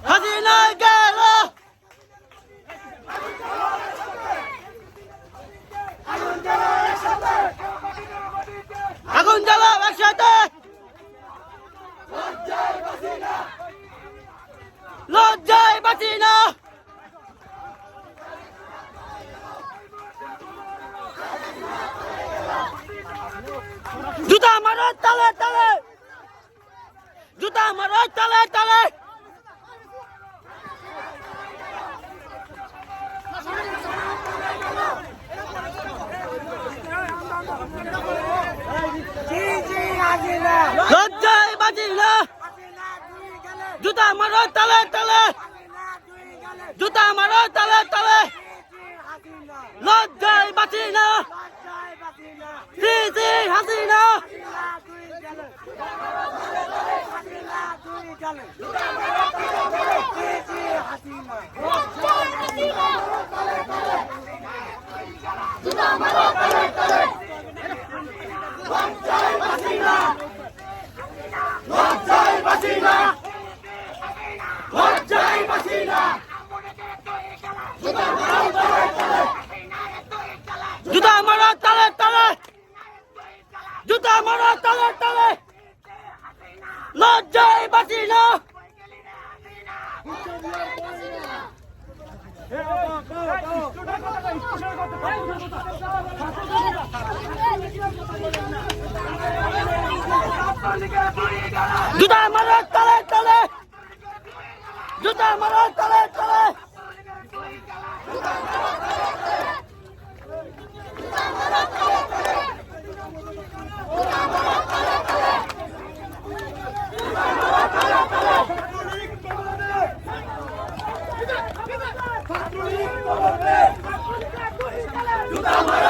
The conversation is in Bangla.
হাসিনা গেল আগুন জ্বালা একসাথে লজ্জায় বাঁচি না জুতা মারো তালে তালে জুতা মারো তালে তালে লজ্জায় বাঁচি না জুতা মারো তালে তালে জুতা মারো তালে তালে লজ্জায় বাঁচি না জি জি হাসিনা জুতা মারো তালে তালে জুতা মারো তালে তালে লজ্জায় বাঁচি না জুতা মারো তালে তালে জুতা মারো তালে তালে জুতা